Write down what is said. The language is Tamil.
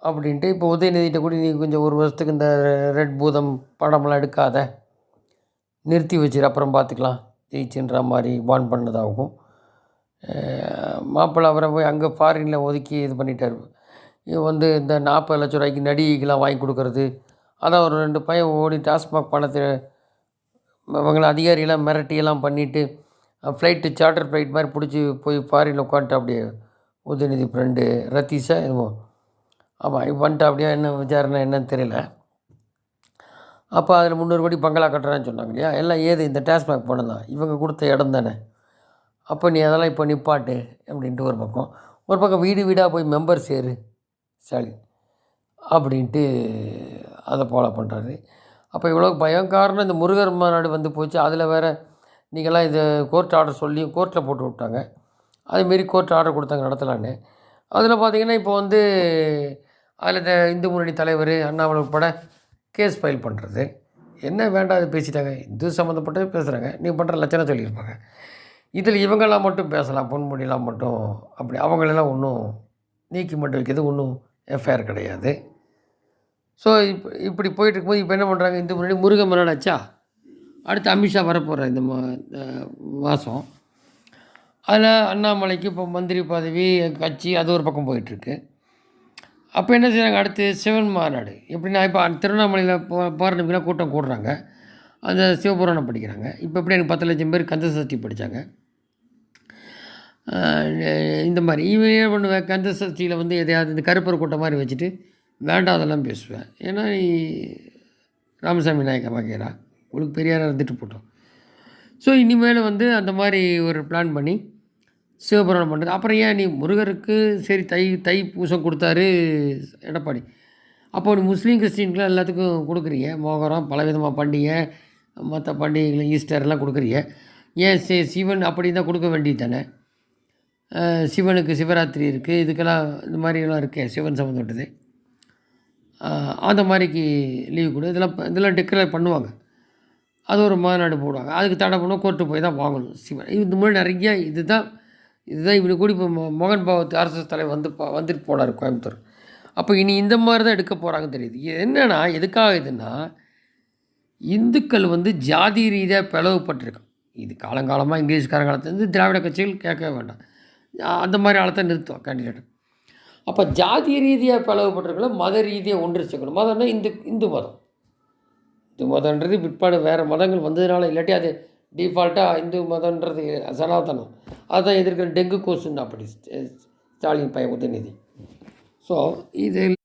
அப்படின்ட்டு இப்போ உதயநிதிட்ட கூட நீ கொஞ்சம் ஒரு வருஷத்துக்கு இந்த ரெட் பூதம் படமெல்லாம் எடுக்காத, நிறுத்தி வச்சிரு, அப்புறம் பார்த்துக்கலாம் ஜெயிச்சுன்ற மாதிரி வார்ன் பண்ணதாகவும், மாப்பிள்ளை அவரை போய் அங்கே ஃபாரினில் ஒதுக்கி இது பண்ணிட்டார். வந்து இந்த 40 லட்ச ரூபாய்க்கு நடிகைக்கெலாம் வாங்கி கொடுக்குறது, அதான் ஒரு 2 பையன் ஓடி டாஸ்மாக் பணத்தை இவங்கள அதிகாரியெல்லாம் மிரட்டியெல்லாம் பண்ணிவிட்டு ஃப்ளைட்டு சார்ட்டர் ஃப்ளைட் மாதிரி பிடிச்சி போய் ஃபாரினில் உட்காந்துட்டு அப்படியே உதயநிதி ஃப்ரெண்டு ரத்தீஷா என்னமோ, ஆமாம் இப்போ வந்துட்டு அப்படியே என்ன விசாரணை என்னன்னு தெரியல. அப்போ அதில் 300 கோடி பங்களா கட்டுறான்னு சொன்னாங்க இல்லையா, எல்லாம் ஏது இந்த டாஸ்மாக் பணம் தான், இவங்க கொடுத்த இடம் தானே, அப்போ நீ அதெல்லாம் இப்போ நிப்பாட்டு அப்படின்ட்டு ஒரு பக்கம் வீடு வீடாக போய் மெம்பர் சேரு ஸ்டாலின் அப்படின்ட்டு அதை ஃபாலோ பண்ணுறாரு. அப்போ இவ்வளோ பயம் காரணம் இந்த முருகர் மாநாடு வந்து போச்சு. அதில் வேறு நீங்கள்லாம் இது கோர்ட் ஆர்டர் சொல்லி கோர்ட்டில் போட்டு விட்டாங்க. அதுமாரி கோர்ட் ஆர்டர் கொடுத்தாங்க நடத்தலான்னு. அதில் பார்த்திங்கன்னா இப்போ வந்து அதில் இந்த இந்து முன்னணி தலைவர் அண்ணாமலை உட்பட கேஸ் ஃபைல் பண்ணுறது என்ன வேண்டாம், அது பேசிட்டாங்க, இந்து சம்மந்தப்பட்டது பேசுகிறாங்க, நீ பண்ணுற லட்சணம் சொல்லியிருப்பாங்க. இதில் இவங்கெல்லாம் மட்டும் பேசலாம், பொன்முடியெல்லாம் மட்டும் அப்படி அவங்களெல்லாம் ஒன்றும் நீக்கி மட்டும் வைக்கிறது ஒன்றும் எஃப்ஐஆர் கிடையாது. ஸோ இப்படி போயிட்டு இருக்கும்போது இப்போ என்ன பண்ணுறாங்க, இந்து முன்னாடி முருகன் மாநாடாச்சா, அடுத்து அமித்ஷா வரப்போகிறார் இந்த மாதம். அதில் அண்ணாமலைக்கு இப்போ மந்திரி பதவி கட்சி அது ஒரு பக்கம் போயிட்டுருக்கு. அப்போ என்ன செய்கிறாங்க, அடுத்து சிவன் மாநாடு எப்படின்னா, இப்போ திருவண்ணாமலையில் பௌர்ணமிக்கெலாம் கூட்டம் கூடுறாங்க, அந்த சிவபுராணம் படிக்கிறாங்க. இப்போ எப்படி எனக்கு 10 லட்சம் பேர் கந்த சஷ்டி படித்தாங்க. இந்த மாதிரி இவன் என்ன பண்ணுவேன், கந்த சஷ்டியில் வந்து எதையாவது இந்த கருப்பர் கூட்டம் மாதிரி வச்சுட்டு வேண்டாம் அதெல்லாம் பேசுவேன். ஏன்னா ராமசாமி நாயக்கா வகைரா உங்களுக்கு பெரியாராக இருந்துட்டு போட்டோம். ஸோ இனிமேல் வந்து அந்த மாதிரி ஒரு பிளான் பண்ணி சிவபுராணம் பண்ணுறது. அப்புறம் ஏன் நீ முருகருக்கு சரி தை பூசம் கொடுத்தாரு எடப்பாடி, அப்போ நீ முஸ்லீம் கிறிஸ்டின்கெலாம் எல்லாத்துக்கும் கொடுக்குறீங்க, மோகரம் பலவிதமாக பண்டிகை மற்ற பண்டிகைகள் ஈஸ்டர்லாம் கொடுக்குறீங்க, ஏன் சிவன் அப்படி தான் கொடுக்க வேண்டியது தானே. சிவனுக்கு சிவராத்திரி இருக்குது, இதுக்கெல்லாம் இந்த மாதிரிலாம் இருக்கே சிவன் சம்மந்தப்பட்டது, அந்த மாதிரிக்கு லீவு கொடு, இதெல்லாம் டிக்ளேர் பண்ணுவாங்க. அது ஒரு மாநாடு போடுவாங்க, அதுக்கு தடை பண்ணுவோம், கோர்ட்டு போய் தான் வாங்கணும் சிவன். இந்த மாதிரி நிறைய இதுதான் இப்படி கூடி இப்போ மோகன் பாகவத் ஆர்எஸ்எஸ் தலைவர் வந்துட்டு போனார் கோயம்புத்தூர். அப்போ இனி இந்த மாதிரி தான் எடுக்க போகிறாங்கன்னு தெரியுது. என்னென்னா எதுக்காக இதுன்னா, இந்துக்கள் வந்து ஜாதி ரீதியாக பிளவுபட்டிருக்கான். இது காலங்காலமாக இங்கிலீஷ்கார காலத்துலேருந்து திராவிட கட்சிகள் கேட்க வேண்டாம், அந்த மாதிரி ஆளத்தை நிறுத்துவோம் கேண்டிடேட். அப்போ ஜாதி ரீதியாக பிளவுபட்டிருக்கல, மத ரீதியாக ஒன்றிச்சுக்கணும். மதம்னா இந்து மதம். இந்து மதன்றது பிற்பாடு வேறு மதங்கள் வந்ததுனால, இல்லாட்டி அது டிஃபால்ட்டாக இந்து மதன்றது சனாதனம், அதுதான் எதிர்க்கிற டெங்கு கோசுன்னு அப்படி ஸ்டாலின் பையன் உதயநிதி. ஸோ இது